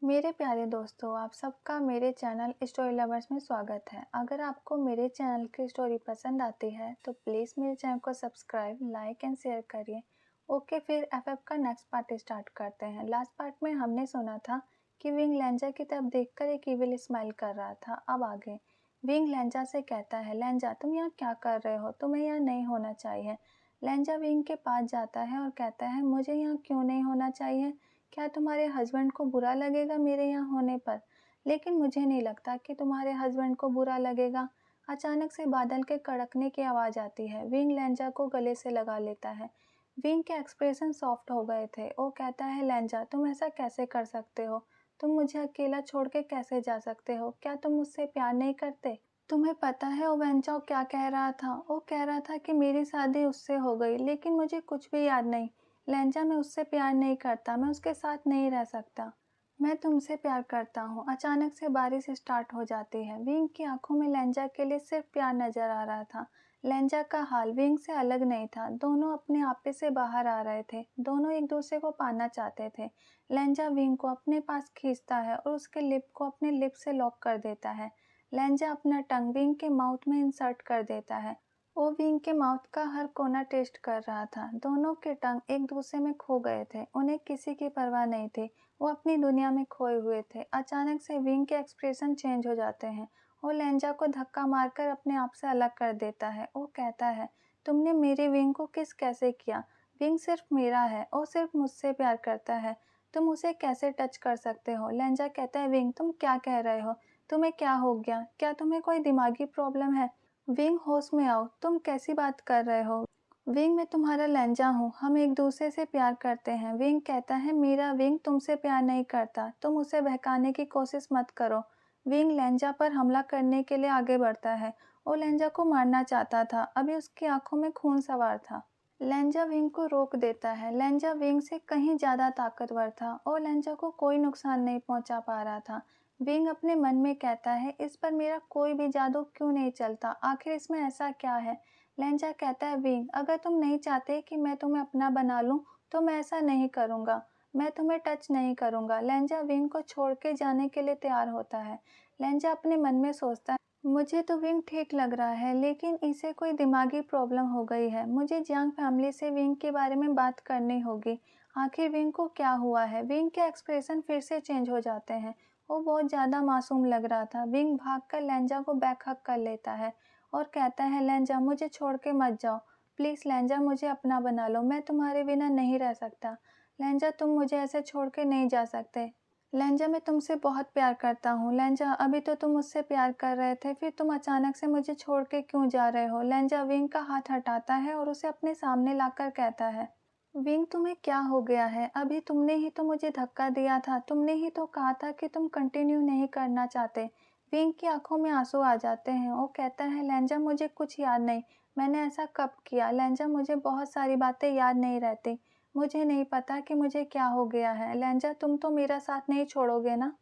मेरे प्यारे दोस्तों, आप सबका मेरे चैनल स्टोरी लवर्स में स्वागत है। अगर आपको मेरे चैनल की स्टोरी पसंद आती है तो प्लीज़ मेरे चैनल को सब्सक्राइब, लाइक एंड शेयर करिए। ओके, फिर एफएफ का नेक्स्ट पार्ट स्टार्ट करते हैं। लास्ट पार्ट में हमने सुना था कि विंग लेंजा की तरफ देखकर एक इविल स्माइल कर रहा था। अब आगे विंग लेंजा से कहता है, लेंजा तुम यहाँ क्या कर रहे हो? तुम्हें यहाँ नहीं होना चाहिए। लेंजा विंग के पास जाता है और कहता है, मुझे यहाँ क्यों नहीं होना चाहिए? क्या तुम्हारे हस्बैंड को बुरा लगेगा मेरे यहाँ होने पर? लेकिन मुझे नहीं लगता कि तुम्हारे हस्बैंड को बुरा लगेगा। अचानक से बादल के कड़कने की आवाज़ आती है। विंग लेंजा को गले से लगा लेता है। विंग के एक्सप्रेशन सॉफ्ट हो गए थे। वो कहता है, लेंजा तुम ऐसा कैसे कर सकते हो? तुम मुझे अकेला छोड़ के कैसे जा सकते हो? क्या तुम मुझसे प्यार नहीं करते? तुम्हें पता है ओवेंचाओ क्या कह रहा था? वो कह रहा था कि मेरी शादी उससे हो गई, लेकिन मुझे कुछ भी याद नहीं। लेंजा मैं उससे प्यार नहीं करता, मैं उसके साथ नहीं रह सकता। मैं तुमसे प्यार करता हूँ। अचानक से बारिश स्टार्ट हो जाती है। विंग की आंखों में लेंजा के लिए सिर्फ प्यार नजर आ रहा था। लेंजा का हाल विंग से अलग नहीं था। दोनों अपने आपे से बाहर आ रहे थे। दोनों एक दूसरे को पाना चाहते थे। लेंजा विंग को अपने पास खींचता है और उसके लिप को अपने लिप से लॉक कर देता है। लेंजा अपना टंग विंग के माउथ में इंसर्ट कर देता है। वो विंग के माउथ का हर कोना टेस्ट कर रहा था। दोनों के टंग एक दूसरे में खो गए थे। उन्हें किसी की परवाह नहीं थी। वो अपनी दुनिया में खोए हुए थे। अचानक से विंग के एक्सप्रेशन चेंज हो जाते हैं। वो लेंजा को धक्का मारकर अपने आप से अलग कर देता है। वो कहता है, तुमने मेरे विंग को किस कैसे किया? विंग सिर्फ मेरा है। वो सिर्फ मुझसे प्यार करता है। तुम उसे कैसे टच कर सकते हो? लेंजा कहता है, विंग तुम क्या कह रहे हो? तुम्हें क्या हो गया? क्या तुम्हें कोई दिमागी प्रॉब्लम है? विंग होश में आओ, तुम कैसी बात कर रहे हो? विंग मैं तुम्हारा लेंजा हूँ, हम एक दूसरे से प्यार करते हैं। विंग कहता है, मेरा विंग तुमसे प्यार नहीं करता, तुम उसे बहकाने की कोशिश मत करो। विंग लेंजा पर हमला करने के लिए आगे बढ़ता है। वो लेंजा को मारना चाहता था। अभी उसकी आंखों में खून सवार था। लेंजा विंग को रोक देता है। लेंजा विंग से कहीं ज्यादा ताकतवर था और लेंजा को कोई नुकसान नहीं पहुंचा पा रहा था। विंग अपने मन में कहता है, इस पर मेरा कोई भी जादू क्यों नहीं चलता? आखिर इसमें ऐसा क्या है? लेंजा कहता है, विंग अगर तुम नहीं चाहते कि मैं तुम्हें अपना बना लूं तो मैं ऐसा नहीं करूंगा। मैं तुम्हें टच नहीं करूंगा। लेंजा विंग को छोड़ के जाने के लिए तैयार होता है। लेंजा अपने मन में सोचता है, मुझे तो विंग ठीक लग रहा है, लेकिन इसे कोई दिमागी प्रॉब्लम हो गई है। मुझे जियांग फैमिली से विंग के बारे में बात करनी होगी। आखिर विंग को क्या हुआ है? विंग के एक्सप्रेशन फिर से चेंज हो जाते हैं। वो बहुत ज़्यादा मासूम लग रहा था। विंग भागकर लेंजा को बैक हग कर लेता है और कहता है, लेंजा मुझे छोड़ के मत जाओ। प्लीज़ लेंजा मुझे अपना बना लो, मैं तुम्हारे बिना नहीं रह सकता। लेंजा तुम मुझे ऐसे छोड़ के नहीं जा सकते। लेंजा मैं तुमसे बहुत प्यार करता हूँ। लेंजा अभी तो तुम मुझसे प्यार कर रहे थे, फिर तुम अचानक से मुझे छोड़ के क्यों जा रहे हो? लेंजा विंग का हाथ हटाता है और उसे अपने सामने लाकर कहता है, विंग तुम्हें क्या हो गया है? अभी तुमने ही तो मुझे धक्का दिया था। तुमने ही तो कहा था कि तुम कंटिन्यू नहीं करना चाहते। विंग की आंखों में आंसू आ जाते हैं। वो कहता है, लेंजा मुझे कुछ याद नहीं। मैंने ऐसा कब किया? लेंजा मुझे बहुत सारी बातें याद नहीं रहती। मुझे नहीं पता कि मुझे क्या हो गया है। लेंजा तुम तो मेरा साथ नहीं छोड़ोगे ना?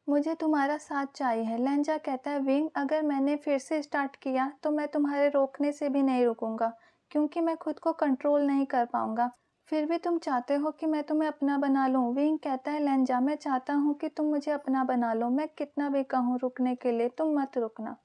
मुझे तुम्हारा साथ चाहिए। लेंजा कहता है, विंग अगर मैंने फिर से स्टार्ट किया तो मैं तुम्हारे रोकने से भी नहीं रुकूंगा, क्योंकि मैं खुद को कंट्रोल नहीं कर पाऊंगा। फिर भी तुम चाहते हो कि मैं तुम्हें अपना बना लूं? विंग कहता है, लेंजा मैं चाहता हूँ कि तुम मुझे अपना बना लो। मैं कितना भी कहूँ रुकने के लिए, तुम मत रुकना।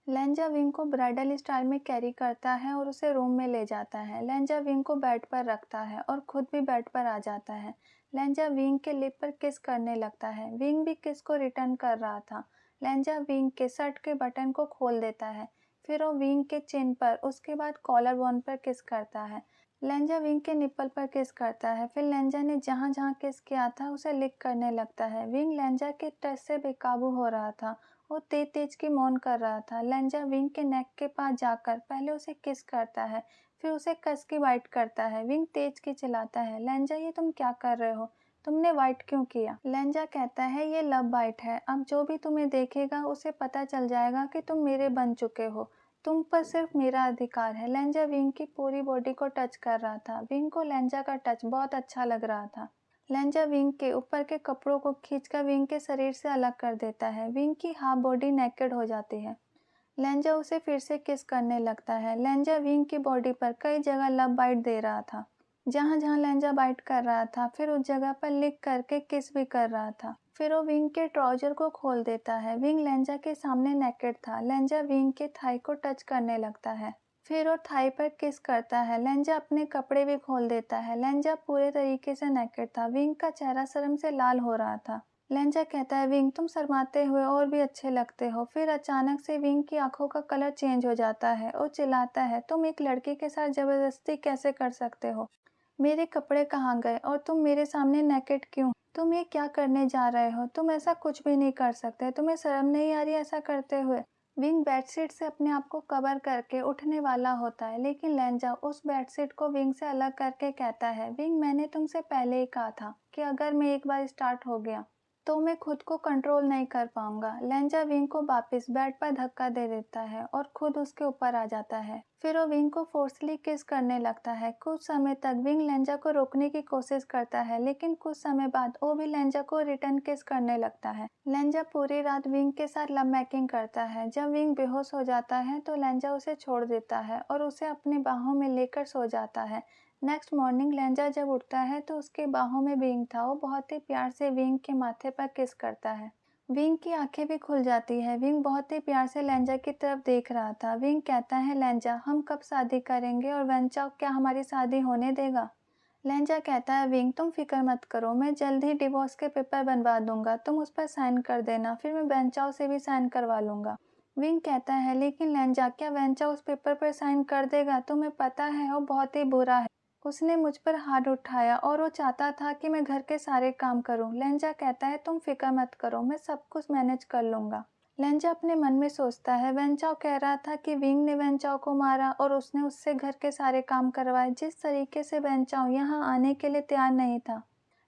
लेंजा विंग को ब्राइडल स्टाइल में कैरी करता है और उसे रूम में ले जाता है। लेंजा विंग को बेड पर रखता है और खुद भी बेड पर आ जाता है। लेंजा विंग के लिप पर किस करने लगता है। विंग भी किस को रिटर्न कर रहा था। लेंजा विंग के शर्ट के बटन को खोल देता है। फिर वो विंग के चिन पर, उसके बाद कॉलर बोन पर किस करता है। लेंजा विंग के निप्पल पर किस करता है। फिर लेंजा ने जहाँ जहाँ किस किया था उसे लिक करने लगता है। विंग लेंजा के टच से बेकाबू हो रहा था। वो तेज तेज की मौन कर रहा था। लेंजा विंग के नेक के पास जाकर पहले उसे किस करता है, फिर उसे कस की बाइट करता है। विंग तेज की चिल्लाता है, लेंजा ये तुम क्या कर रहे हो? तुमने वाइट क्यों किया? लेंजा कहता है, ये लव बाइट है। अब जो भी तुम्हें देखेगा उसे पता चल जाएगा कि तुम मेरे बन चुके हो। तुम पर सिर्फ मेरा अधिकार है। लेंजा विंग की पूरी बॉडी को टच कर रहा था। विंग को लेंजा का टच बहुत अच्छा लग रहा था। लेंजा विंग के ऊपर के कपड़ों को खींचकर विंग के शरीर से अलग कर देता है। विंग की हाफ बॉडी नेकेड हो जाती है। लेंजा उसे फिर से किस करने लगता है। लेंजा विंग की बॉडी पर कई जगह लव बाइट दे रहा था। जहां जहां लेंजा बाइट कर रहा था, फिर उस जगह पर लिक करके किस भी कर रहा था। फिर वो विंग के ट्राउजर को खोल देता है। विंग लेंजा के सामने नेकेड था। लेंजा विंग के थाई को टच करने लगता है। फिर वो थाई पर किस करता है। लेंजा अपने कपड़े भी खोल देता है। लेंजा पूरे तरीके से नेकेड था। विंग का चेहरा शर्म से लाल हो रहा था। लेंजा कहता है, विंग तुम शर्माते हुए और भी अच्छे लगते हो। फिर अचानक से विंग की आंखों का कलर चेंज हो जाता है और चिल्लाता है, तुम एक लड़की के साथ जबरदस्ती कैसे कर सकते हो? मेरे कपड़े कहाँ गए और तुम मेरे सामने नेकेड क्यों? तुम ये क्या करने जा रहे हो? तुम ऐसा कुछ भी नहीं कर सकते। तुम्हें शर्म नहीं आ रही ऐसा करते हुए? विंग बेडशीट से अपने आप को कवर करके उठने वाला होता है, लेकिन लेंजा उस बेडशीट को विंग से अलग करके कहता है, विंग मैंने तुमसे पहले ही कहा था कि अगर मैं एक बार स्टार्ट हो गया तो मैं खुद को कंट्रोल नहीं कर पाऊंगा। लेंजा विंग को वापस बेड पर धक्का दे देता है और खुद उसके ऊपर आ जाता है। फिर वो विंग को फोर्सली किस करने लगता है। कुछ समय तक विंग लेंजा को रोकने की कोशिश करता है, लेकिन कुछ समय बाद वो भी लेंजा को रिटर्न किस करने लगता है। लेंजा पूरी रात विंग के साथ लव मेकिंग करता है। जब विंग बेहोश हो जाता है तो लेंजा उसे छोड़ देता है और उसे अपने बाहों में लेकर सो जाता है। नेक्स्ट मॉर्निंग लेंजा जब उठता है तो उसके बाहों में विंग था। वो बहुत ही प्यार से विंग के माथे पर किस करता है। विंग की आंखें भी खुल जाती है। विंग बहुत ही प्यार से लेंजा की तरफ देख रहा था। विंग कहता है, लेंजा हम कब शादी करेंगे और वेंचाओ क्या हमारी शादी होने देगा? लेंजा कहता है, विंग तुम फिक्र मत करो, मैं जल्द ही डिवोर्स के पेपर बनवा दूंगा, तुम उस पर साइन कर देना, फिर मैं वेंचाओ से भी साइन करवा लूंगा। विंग कहता है, लेकिन लेंजा क्या वेंचाओ उस पेपर पर साइन कर देगा? तुम्हें पता है वो बहुत ही बुरा है। उसने मुझ पर हाथ उठाया और वो चाहता था कि मैं घर के सारे काम करूं। लेंजा कहता है, तुम फिक्र मत करो, मैं सब कुछ मैनेज कर लूंगा। लेंजा अपने मन में सोचता है, वेंचाओ कह रहा था कि विंग ने वेंचाओ को मारा और उसने उससे घर के सारे काम करवाए। जिस तरीके से वेंचाओ यहाँ आने के लिए तैयार नहीं था,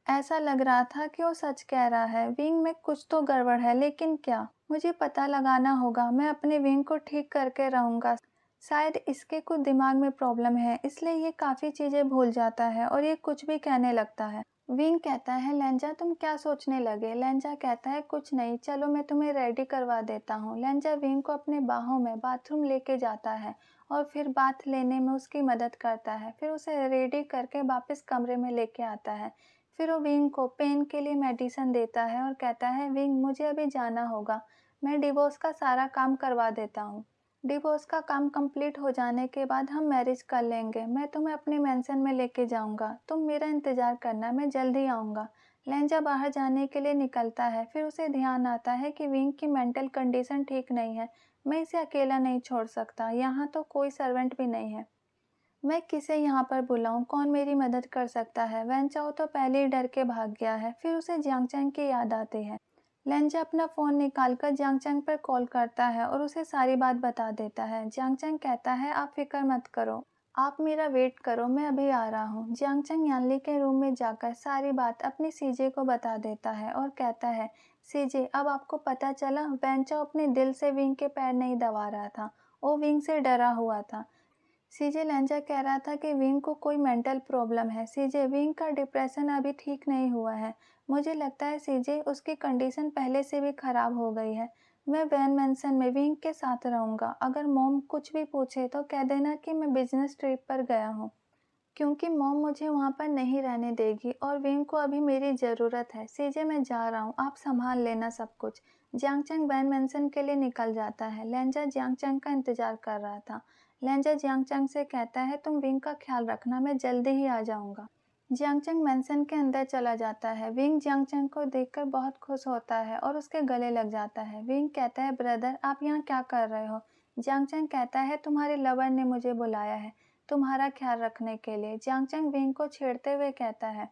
ऐसा लग रहा था कि वो सच कह रहा है। विंग में कुछ तो गड़बड़ है, लेकिन क्या? मुझे पता लगाना होगा। मैं अपने विंग को ठीक करके रहूंगा। शायद इसके कुछ दिमाग में प्रॉब्लम है, इसलिए ये काफ़ी चीज़ें भूल जाता है और ये कुछ भी कहने लगता है। विंग कहता है, लेंजा तुम क्या सोचने लगे? लेंजा कहता है, कुछ नहीं, चलो मैं तुम्हें रेडी करवा देता हूँ। लेंजा विंग को अपने बाहों में बाथरूम लेके जाता है और फिर बाथ लेने में उसकी मदद करता है। फिर उसे रेडी करके वापस कमरे में लेके आता है। फिर वो विंग को पेन के लिए मेडिसिन देता है और कहता है, विंग मुझे अभी जाना होगा, मैं डिवोर्स का सारा काम करवा देता हूँ। डिवोर्स का काम कंप्लीट हो जाने के बाद हम मैरिज कर लेंगे। मैं तुम्हें अपने मेंशन में लेके जाऊंगा, तुम मेरा इंतज़ार करना, मैं जल्द ही आऊँगा। लेंजा बाहर जाने के लिए निकलता है। फिर उसे ध्यान आता है कि विंग की मेंटल कंडीशन ठीक नहीं है। मैं इसे अकेला नहीं छोड़ सकता, यहाँ तो कोई सर्वेंट भी नहीं है। मैं किसे यहाँ पर बुलाऊं? कौन मेरी मदद कर सकता है? वेंचाओ तो पहले ही डर के भाग गया है। फिर उसे जियांगचैंग की याद आती है। लेंजा अपना फ़ोन निकालकर जियांगचैंग पर कॉल करता है और उसे सारी बात बता देता है। जियांगचैंग कहता है, आप फिक्र मत करो, आप मेरा वेट करो, मैं अभी आ रहा हूँ। जियांगचैंग यानली के रूम में जाकर सारी बात अपनी सीजे को बता देता है और कहता है, सीजे अब आपको पता चला, वेंचाओ अपने दिल से विंग के पैर नहीं दबा रहा था, वो विंग से डरा हुआ था। सीजे लेंजा कह रहा था कि विंग को कोई मेंटल प्रॉब्लम है। सीजे विंग का डिप्रेशन अभी ठीक नहीं हुआ है। मुझे लगता है सीजे उसकी कंडीशन पहले से भी खराब हो गई है। मैं वैन मैंसन में विंग के साथ रहूँगा। अगर मॉम कुछ भी पूछे तो कह देना कि मैं बिजनेस ट्रिप पर गया हूँ, क्योंकि मॉम मुझे वहाँ पर नहीं रहने देगी और विंग को अभी मेरी ज़रूरत है। सीजे मैं जा रहा हूँ, आप संभाल लेना सब कुछ। जियांगचैंग वैन मैंसन के लिए निकल जाता है। लेंजा जियांगचैंग का इंतज़ार कर रहा था। लेंजा जियांगचैंग से कहता है, तुम विंग का ख्याल रखना, मैं जल्दी ही आ जाऊँगा। जियांगचैंग मैंसन के अंदर चला जाता है। विंग जियांगचैंग को देखकर बहुत खुश होता है और उसके गले लग जाता है। विंग कहता है, ब्रदर आप यहाँ क्या कर रहे हो? जियांगचैंग कहता है, तुम्हारे लवर ने मुझे बुलाया है तुम्हारा ख्याल रखने के लिए। जियांगचैंग विंग को छेड़ते हुए कहता है,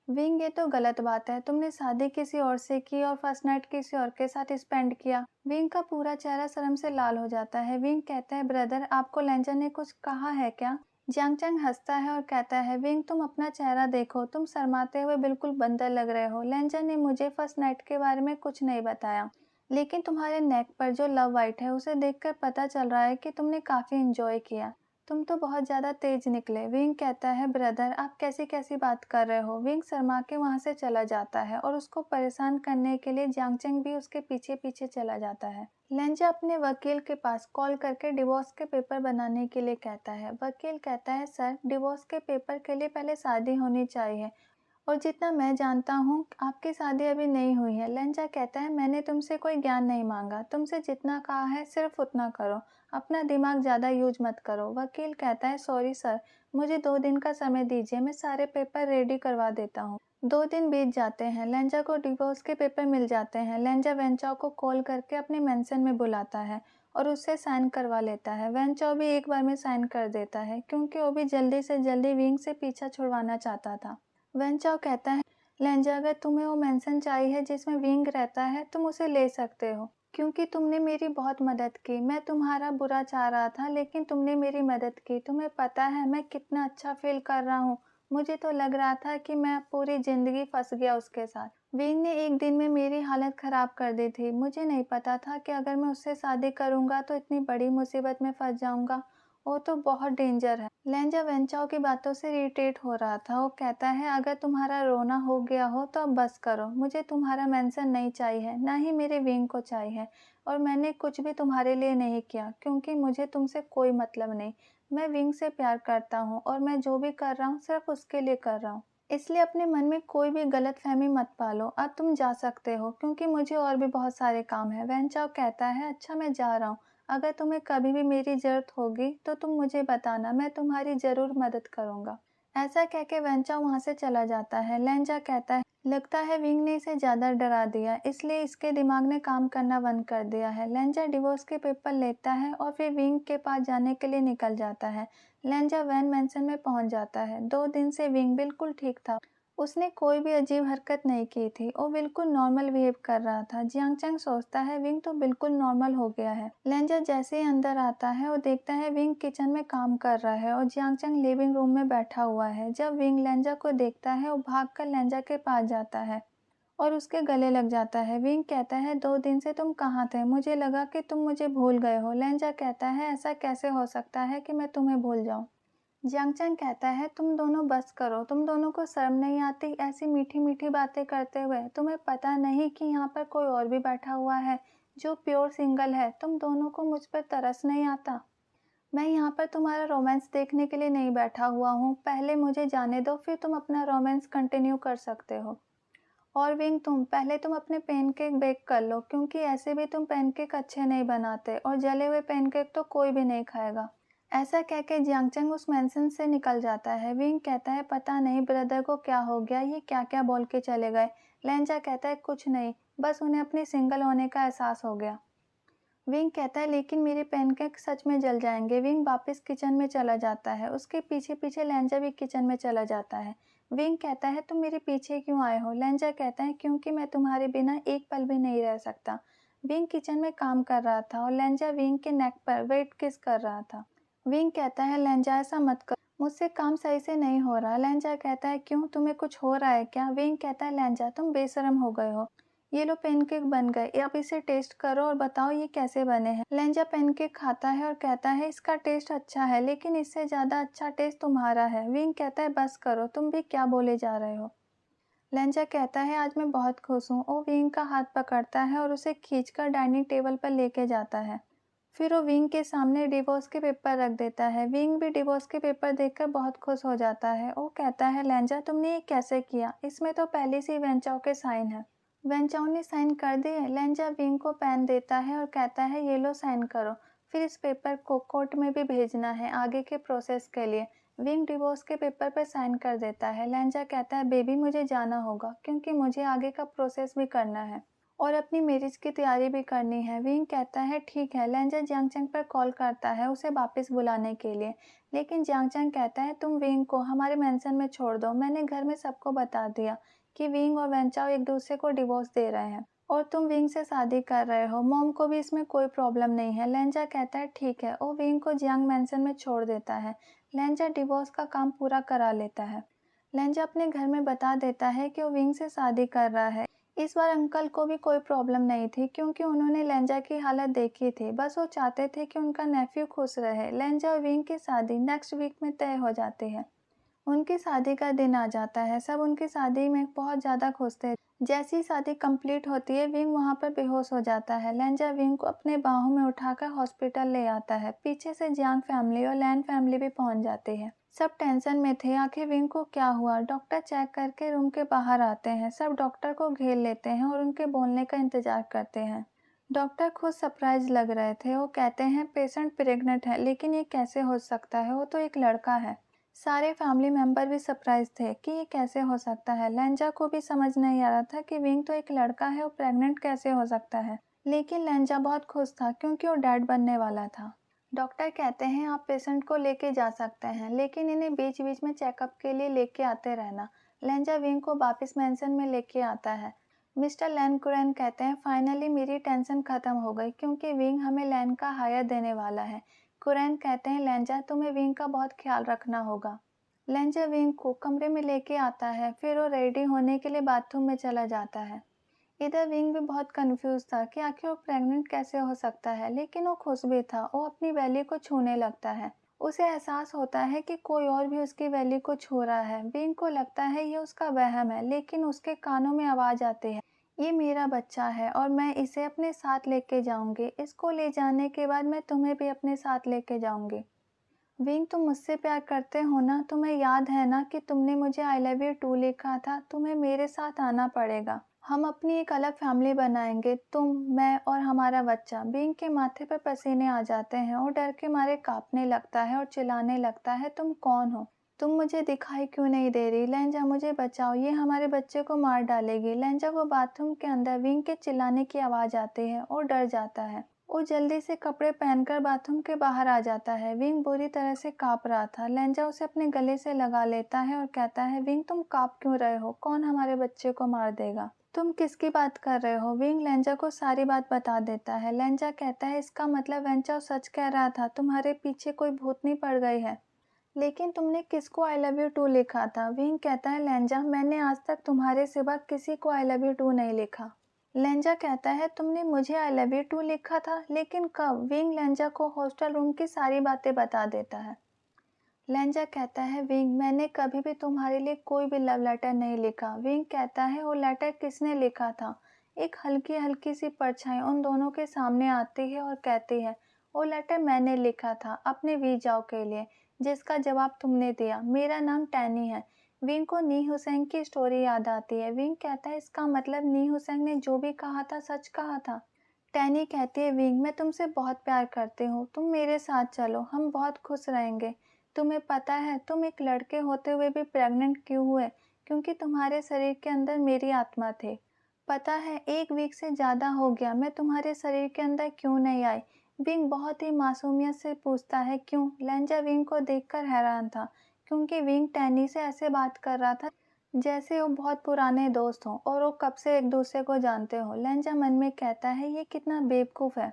विंग ये तो गलत बात है, तुमने शादी किसी और से की और फर्स्ट नाइट किसी और के साथ स्पेंड किया। विंग का पूरा चेहरा शर्म से लाल हो जाता है। विंग कहता है, ब्रदर आपको लेंजा ने कुछ कहा है क्या? जियांगचैंग हंसता है और कहता है, विंग तुम अपना चेहरा देखो, तुम शर्माते हुए बिल्कुल बंदर लग रहे हो। लेंजा ने मुझे फर्स्ट नाइट के बारे में कुछ नहीं बताया, लेकिन तुम्हारे नेक पर जो लव वाइट है उसे देखकर पता चल रहा है कि तुमने काफ़ी इंजॉय किया। तुम तो बहुत ज़्यादा तेज निकले। विंग कहता है, ब्रदर आप कैसी कैसी बात कर रहे हो? विंग शर्मा के वहाँ से चला जाता है और उसको परेशान करने के लिए जियांगचैंग भी उसके पीछे पीछे चला जाता है। लेंजा अपने वकील के पास कॉल करके डिवोर्स के पेपर बनाने के लिए कहता है। वकील कहता है, सर डिवोर्स के पेपर के लिए पहले शादी होनी चाहिए और जितना मैं जानता हूँ आपकी शादी अभी नहीं हुई है। लहंजा कहता है मैंने तुमसे कोई ज्ञान नहीं मांगा, तुमसे जितना कहा है सिर्फ उतना करो, अपना दिमाग ज़्यादा यूज मत करो। वकील कहता है सॉरी सर, मुझे 2 दिन का समय दीजिए, मैं सारे पेपर रेडी करवा देता हूँ। 2 दिन बीत जाते हैं, लहंजा को डिवोर्स के पेपर मिल जाते हैं। लहंजा वेंचाओ को कॉल करके अपने मेंशन में बुलाता है और उससे साइन करवा लेता है। वेंचाओ भी एक बार में साइन कर देता है क्योंकि वो भी जल्दी से जल्दी विंग से पीछा छुड़वाना चाहता था। वेंचाओ कहता है लहंजा अगर तुम्हें वो मेंशन चाहिए जिसमें विंग रहता है तुम उसे ले सकते हो, क्योंकि तुमने मेरी बहुत मदद की। मैं तुम्हारा बुरा चाह रहा था लेकिन तुमने मेरी मदद की। तुम्हें पता है मैं कितना अच्छा फील कर रहा हूँ। मुझे तो लग रहा था कि मैं पूरी जिंदगी फंस गया उसके साथ। विंग ने एक दिन में मेरी हालत खराब कर दी थी। मुझे नहीं पता था कि अगर मैं उससे शादी करूंगा तो इतनी बड़ी मुसीबत में फंस जाऊंगा। वो तो बहुत डेंजर है। लहंजा वेंचाओ की बातों से इरिटेट हो रहा था। वो कहता है अगर तुम्हारा रोना हो गया हो तो अब बस करो। मुझे तुम्हारा मेंशन नहीं चाहिए, ना ही मेरे विंग को चाहिए। और मैंने कुछ भी तुम्हारे लिए नहीं किया क्योंकि मुझे तुमसे कोई मतलब नहीं। मैं विंग से प्यार करता हूँ और मैं जो भी कर रहा हूँ सिर्फ उसके लिए कर रहा हूँ। इसलिए अपने मन में कोई भी गलतफहमी मत पालो। अब तुम जा सकते हो क्योंकि मुझे और भी बहुत सारे काम है। वेंचाओ कहता है अच्छा मैं जा रहा हूँ। अगर तुम्हें कभी भी मेरी ज़रूरत होगी तो तुम मुझे बताना, मैं तुम्हारी ज़रूर मदद करूँगा। ऐसा कह के वेंचा वहाँ से चला जाता है। लहंजा कहता है लगता है विंग ने इसे ज़्यादा डरा दिया, इसलिए इसके दिमाग ने काम करना बंद कर दिया है। लहंजा डिवोर्स के पेपर लेता है और फिर विंग के पास जाने के लिए निकल जाता है। लहंजा वैन मैंसन में पहुंच जाता है। 2 दिन से विंग बिल्कुल ठीक था। उसने कोई भी अजीब हरकत नहीं की थी। वो बिल्कुल नॉर्मल बिहेव कर रहा था। जियांग चंग सोचता है विंग तो बिल्कुल नॉर्मल हो गया है। लहंजा जैसे ही अंदर आता है वो देखता है विंग किचन में काम कर रहा है और जियांग चंग लिविंग रूम में बैठा हुआ है। जब विंग लहंजा को देखता है वो भागकर लहंजा के पास जाता है और उसके गले लग जाता है। विंग कहता है 2 दिन से तुम कहाँ थे, मुझे लगा कि तुम मुझे भूल गए हो। लहंजा कहता है ऐसा कैसे हो सकता है कि मैं तुम्हें भूल जाऊं। जियांगचैंग कहता है तुम दोनों बस करो, तुम दोनों को शर्म नहीं आती ऐसी मीठी मीठी बातें करते हुए। तुम्हें पता नहीं कि यहाँ पर कोई और भी बैठा हुआ है जो प्योर सिंगल है। तुम दोनों को मुझ पर तरस नहीं आता। मैं यहाँ पर तुम्हारा रोमांस देखने के लिए नहीं बैठा हुआ हूँ। पहले मुझे जाने दो, फिर तुम अपना रोमांस कंटिन्यू कर सकते हो। और विंग तुम अपने पैनकेक बेक कर लो क्योंकि ऐसे भी तुम पैनकेक अच्छे नहीं बनाते और जले हुए पैनकेक तो कोई भी नहीं खाएगा। ऐसा कहकर जियांगचंग उस मेंशन से निकल जाता है। विंग कहता है पता नहीं ब्रदर को क्या हो गया, ये क्या क्या बोल के चले गए। लहंजा कहता है कुछ नहीं, बस उन्हें अपने सिंगल होने का एहसास हो गया। विंग कहता है लेकिन मेरे पैनकेक सच में जल जाएंगे। विंग वापस किचन में चला जाता है। उसके पीछे पीछे लहंजा भी किचन में चला जाता है। विंग कहता है तुम मेरे पीछे क्यों आए हो। लहंजा कहता है क्योंकि मैं तुम्हारे बिना एक पल भी नहीं रह सकता। विंग किचन में काम कर रहा था और लहंजा विंग के नेक पर वेट किस कर रहा था। विंग कहता है लहंजा ऐसा मत कर, मुझसे काम सही से नहीं हो रहा। लहंजा कहता है क्यों, तुम्हें कुछ हो रहा है क्या। विंग कहता है लहंजा तुम बेशरम हो गए हो। ये लो पैनकेक बन गए, अब इसे टेस्ट करो और बताओ ये कैसे बने हैं। लहंजा पैनकेक खाता है और कहता है इसका टेस्ट अच्छा है लेकिन इससे ज़्यादा अच्छा टेस्ट तुम्हारा है। विंग कहता है बस करो, तुम भी क्या बोले जा रहे हो। लहंजा कहता है आज मैं बहुत खुश हूँ। वो विंग का हाथ पकड़ता है और उसे खींचकर डाइनिंग टेबल पर लेके जाता है। फिर वो विंग के सामने डिवोर्स के पेपर रख देता है। विंग भी डिवोर्स के पेपर देखकर बहुत खुश हो जाता है। वो कहता है लहंजा तुमने ये कैसे किया, इसमें तो पहले से ही वेंचाओ के साइन है। वेंचाओ ने साइन कर दिए। लहंजा विंग को पेन देता है और कहता है ये लो साइन करो, फिर इस पेपर को कोर्ट में भी भेजना है आगे के प्रोसेस के लिए। विंग डिवोर्स के पेपर पर साइन कर देता है। लहंजा कहता है बेबी मुझे जाना होगा क्योंकि मुझे आगे का प्रोसेस भी करना है और अपनी मैरिज की तैयारी भी करनी है। विंग कहता है ठीक है। लहंजा जियांगचैंग पर कॉल करता है उसे वापस बुलाने के लिए, लेकिन जियांगचैंग कहता है तुम विंग को हमारे मेंशन में छोड़ दो। मैंने घर में सबको बता दिया कि विंग और वेंचाओ एक दूसरे को डिवोर्स दे रहे हैं और तुम विंग से शादी कर रहे हो। मॉम को भी इसमें कोई प्रॉब्लम नहीं है। लहंजा कहता है ठीक है। वो विंग को जियांग मेंशन में छोड़ देता है। लहंजा डिवोर्स का काम पूरा करा लेता है। लहंजा अपने घर में बता देता है कि वो विंग से शादी कर रहा है। इस बार अंकल को भी कोई प्रॉब्लम नहीं थी क्योंकि उन्होंने लहंजा की हालत देखी थी। बस वो चाहते थे कि उनका नेफ्यू खुश रहे। लहंजा और विंग की शादी नेक्स्ट वीक में तय हो जाती है। उनकी शादी का दिन आ जाता है। सब उनकी शादी में बहुत ज़्यादा खुश थे। जैसी शादी कंप्लीट होती है, विंग वहाँ पर बेहोश हो जाता है। लेंजा विंग को अपने बाहों में उठाकर हॉस्पिटल ले आता है। पीछे से जियांग फैमिली और लैन फैमिली भी पहुँच जाती है। सब टेंशन में थे, आखिर विंग को क्या हुआ। डॉक्टर चेक करके रूम के बाहर आते हैं। सब डॉक्टर को घेर लेते हैं और उनके बोलने का इंतजार करते हैं। डॉक्टर खुद सरप्राइज लग रहे थे। वो कहते हैं पेशेंट प्रेग्नेंट है, लेकिन ये कैसे हो सकता है, वो तो एक लड़का है। सारे फैमिली मेंबर भी सरप्राइज थे कि ये कैसे हो सकता है। लेंजा को भी समझ नहीं आ रहा था कि विंग तो एक लड़का है, वो प्रेग्नेंट कैसे हो सकता है। लेकिन लेंजा बहुत खुश था क्योंकि वो डैड बनने वाला था। डॉक्टर कहते हैं आप पेशेंट को लेके जा सकते हैं, लेकिन इन्हें बीच बीच में चेकअप के लिए लेके आते रहना। लेंजा विंग को वापस मेंशन में लेके आता है। मिस्टर लैन कुरैन कहते हैं फाइनली मेरी टेंशन खत्म हो गई क्योंकि विंग हमें लैन का हायर देने वाला है। कुरैन कहते हैं लेंजा तुम्हें विंग का बहुत ख्याल रखना होगा। लेंजा विंग को कमरे में लेके आता है, फिर वो रेडी होने के लिए बाथरूम में चला जाता है। इधर विंग भी बहुत कंफ्यूज था कि आखिर वो प्रेग्नेंट कैसे हो सकता है, लेकिन वो खुश भी था। वो अपनी वैली को छूने लगता है। उसे एहसास होता है कि कोई और भी उसकी वैली को छू रहा है। विंग को लगता है ये उसका वहम है, लेकिन उसके कानों में आवाज आती है, ये मेरा बच्चा है और मैं इसे अपने साथ लेके जाऊंगी। इसको ले जाने के बाद मैं तुम्हें भी अपने साथ लेके जाऊंगी। विंग तुम मुझसे प्यार करते हो ना, तुम्हें याद है ना कि तुमने मुझे आई लव यू टू लिखा था। तुम्हें मेरे साथ आना पड़ेगा। हम अपनी एक अलग फैमिली बनाएंगे, तुम, मैं और हमारा बच्चा। विंग के माथे पर पसीने आ जाते हैं और डर के मारे कांपने लगता है और चिल्लाने लगता है, तुम कौन हो? तुम मुझे दिखाई क्यों नहीं दे रही? लेंजा मुझे बचाओ, ये हमारे बच्चे को मार डालेगी। लेंजा को बाथरूम के अंदर विंग के चिल्लाने की आवाज आती है और डर जाता है। वो जल्दी से कपड़े पहनकर बाथरूम के बाहर आ जाता है। विंग बुरी तरह से कांप रहा था। लेंजा उसे अपने गले से लगा लेता है और कहता है विंग तुम कांप क्यों रहे हो? कौन हमारे बच्चे को मार देगा? तुम किसकी बात कर रहे हो? विंग लेंजा को सारी बात बता देता है। लेंजा कहता है इसका मतलब वेंचा सच कह रहा था, तुम्हारे पीछे कोई भूतनी पड़ गई है। लेकिन तुमने किसको आई लव यू टू लिखा था? विंग कहता है लेंजा मैंने आज तक तुम्हारे सिवा किसी को आई लव यू टू नहीं लिखा। लेंजा कहता है तुमने मुझे आई लव यू टू लिखा था, लेकिन कब? विंग लेंजा को हॉस्टल रूम की सारी बातें बता देता है। लेंजा कहता है विंग मैंने कभी भी तुम्हारे लिए कोई भी लव लेटर नहीं लिखा। विंग कहता है वो लेटर किसने लिखा था? एक हल्की हल्की सी परछाई उन दोनों के सामने आती है और कहती है वो लेटर मैंने लिखा था अपने वी जाओ के लिए, जिसका जवाब तुमने दिया। मेरा नाम टैनी है। विंग को नी हुसैन की स्टोरी याद आती है। विंग कहता है इसका मतलब नी हुसैन ने जो भी कहा था सच कहा था। टैनी कहती है विंग मैं तुमसे बहुत प्यार करती हूँ, तुम मेरे साथ चलो, हम बहुत खुश रहेंगे। तुम्हें पता है तुम एक लड़के होते हुए भी प्रेग्नेंट क्यों हुए? क्योंकि तुम्हारे शरीर के अंदर मेरी आत्मा थी। पता है 1 वीक से ज़्यादा हो गया मैं तुम्हारे शरीर के अंदर क्यों नहीं आई? विंग बहुत ही मासूमियत से पूछता है क्यों? लेंजा विंग को देखकर हैरान था क्योंकि विंग टैनी से ऐसे बात कर रहा था जैसे वो बहुत पुराने दोस्त हों और वो कब से एक दूसरे को जानते हो। लेंजा मन में कहता है ये कितना बेवकूफ़ है।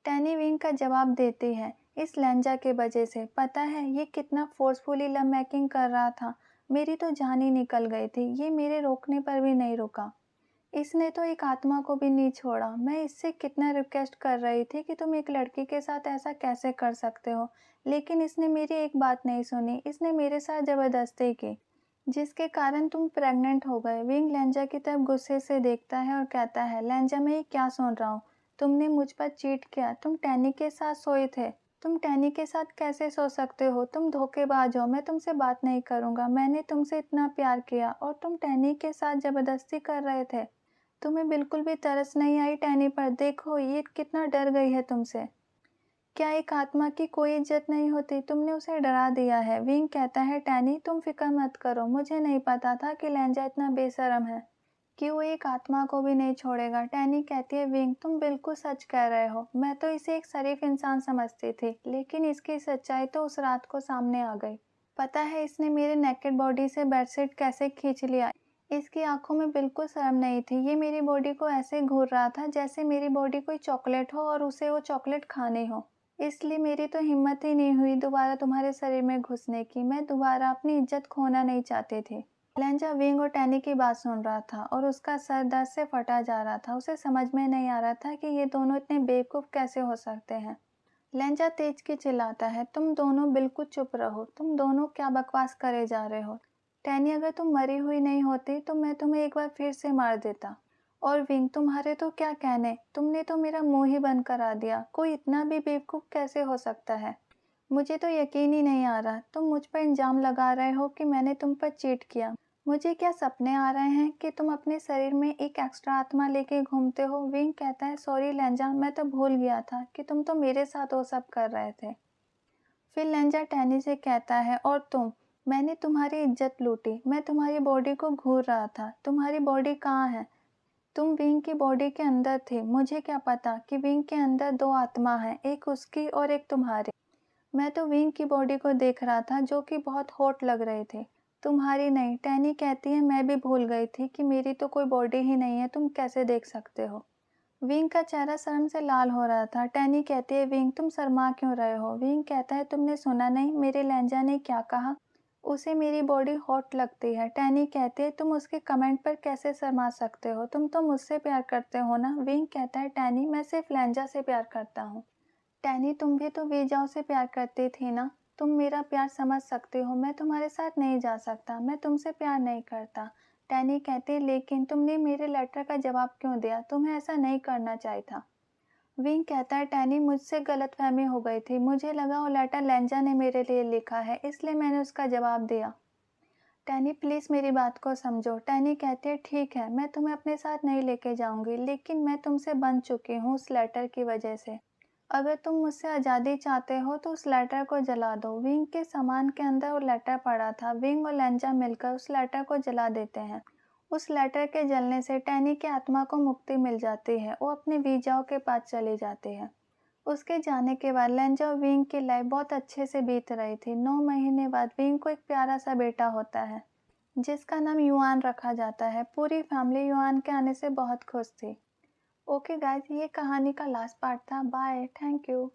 टैनी विंग का जवाब देती है इस लेंजा के वजह से। पता है ये कितना फोर्सफुली लव मेकिंग कर रहा था, मेरी तो जान ही निकल गई थी। ये मेरे रोकने पर भी नहीं रुका। इसने तो एक आत्मा को भी नहीं छोड़ा। मैं इससे कितना रिक्वेस्ट कर रही थी कि तुम एक लड़की के साथ ऐसा कैसे कर सकते हो, लेकिन इसने मेरी एक बात नहीं सुनी। इसने मेरे साथ ज़बरदस्ती की, जिसके कारण तुम प्रेग्नेंट हो गए। विंग लेंजा की तरफ गुस्से से देखता है और कहता है लेंजा मैं ये क्या सुन रहा हूँ? तुमने मुझ पर चीट किया, तुम टैनी के साथ सोए थे। तुम टैनी के साथ कैसे सो सकते हो? तुम धोखेबाज हो। मैं तुमसे बात नहीं करूँगा। मैंने तुमसे इतना प्यार किया और तुम टैनी के साथ ज़बरदस्ती कर रहे थे। तुम्हें बिल्कुल भी तरस नहीं आई टैनी पर? देखो ये कितना डर गई है तुमसे। क्या एक आत्मा की कोई इज्जत नहीं होती? तुमने उसे डरा दिया है। विंग कहता है टैनी तुम फिक्र मत करो, मुझे नहीं पता था कि लेंजा इतना बेशर्म है कि वो एक आत्मा को भी नहीं छोड़ेगा। टैनी कहती है विंग तुम बिल्कुल सच कह रहे हो। मैं तो इसे एक शरीफ इंसान समझती थी, लेकिन इसकी सच्चाई तो उस रात को सामने आ गई। पता है इसने मेरे नेकेड बॉडी से बेडशीट कैसे खींच लिया? इसकी आंखों में बिल्कुल शर्म नहीं थी। ये मेरी बॉडी को ऐसे घूर रहा था जैसे मेरी बॉडी कोई चॉकलेट हो और उसे वो चॉकलेट खानी हो। इसलिए मेरी तो हिम्मत ही नहीं हुई दोबारा तुम्हारे शरीर में घुसने की। मैं दोबारा अपनी इज्जत खोना नहीं चाहती थी। लेंजा विंग और टैनी की बात सुन रहा था और उसका सर दर्द से फटा जा रहा था। उसे समझ में नहीं आ रहा था कि ये दोनों इतने बेवकूफ़ कैसे हो सकते हैं। लेंजा तेज के चिल्लाता है, तुम दोनों बिल्कुल चुप रहो, तुम दोनों क्या बकवास करे जा रहे हो। टैनी, अगर तुम मरी हुई नहीं होती तो मैं तुम्हें एक बार फिर से मार देता। और विंग, तुम्हारे तो क्या कहने, तुमने तो मेरा मुंह ही बंद करा दिया। कोई इतना भी बेवकूफ़ कैसे हो सकता है। मुझे तो यकीन ही नहीं आ रहा, तुम मुझ पर इल्ज़ाम लगा रहे हो कि मैंने तुम पर चीट किया। मुझे क्या सपने आ रहे हैं कि तुम अपने शरीर में एक एक्स्ट्रा आत्मा लेके घूमते हो। विंग कहता है, सॉरी लेंजा, मैं तो भूल गया था कि तुम तो मेरे साथ वो सब कर रहे थे। फिर लेंजा टैनी से कहता है, और तुम, मैंने तुम्हारी इज्जत लूटी, मैं तुम्हारी बॉडी को घूर रहा था। तुम्हारी बॉडी कहाँ है? तुम विंग की बॉडी के अंदर थे। मुझे क्या पता कि विंग के अंदर दो आत्मा हैं, एक उसकी और एक तुम्हारी। मैं तो विंग की बॉडी को देख रहा था जो कि बहुत हॉट लग रहे थे, तुम्हारी नहीं। टैनी कहती है, मैं भी भूल गई थी कि मेरी तो कोई बॉडी ही नहीं है, तुम कैसे देख सकते हो। विंग का चेहरा शर्म से लाल हो रहा था। टैनी कहती है, विंग तुम शर्मा क्यों रहे हो। विंग कहता है, तुमने सुना नहीं मेरे लेंजा ने क्या कहा, उसे मेरी बॉडी हॉट लगती है। टैनी कहती है, तुम उसके कमेंट पर कैसे शर्मा सकते हो, तुम तो मुझसे प्यार करते हो ना। विंग कहता है, टैनी मैं सिर्फ लेंजा से प्यार करता हूँ। टैनी, तुम भी तो वीजाओ से प्यार करती थी ना, तुम मेरा प्यार समझ सकते हो। मैं तुम्हारे साथ नहीं जा सकता, मैं तुमसे प्यार नहीं करता। टैनी कहती, लेकिन तुमने मेरे लेटर का जवाब क्यों दिया, तुम्हें ऐसा नहीं करना चाहिए था। विंग कहता है, टैनी मुझसे गलतफहमी हो गई थी, मुझे लगा वो लेटर लेंजा ने मेरे लिए लिखा है, इसलिए मैंने उसका जवाब दिया। टैनी प्लीज़ मेरी बात को समझो। टैनी कहती है, ठीक है, मैं तुम्हें अपने साथ नहीं लेके जाऊंगी, लेकिन मैं तुमसे बंध चुकी हूँ उस लेटर की वजह से। अगर तुम मुझसे आज़ादी चाहते हो तो उस लेटर को जला दो। विंग के सामान के अंदर वो लेटर पड़ा था। विंग और लेंजा मिलकर उस लेटर को जला देते हैं। उस लेटर के जलने से टैनी की आत्मा को मुक्ति मिल जाती है, वो अपने वीजाओं के पास चले जाते हैं। उसके जाने के बाद लेंजा और विंग की लाइफ बहुत अच्छे से बीत रही थी। 9 महीने बाद विंग को एक प्यारा सा बेटा होता है जिसका नाम युआन रखा जाता है। पूरी फैमिली युआन के आने से बहुत खुश थी। ओके गाइस, ये कहानी का लास्ट पार्ट था। Bye, thank you.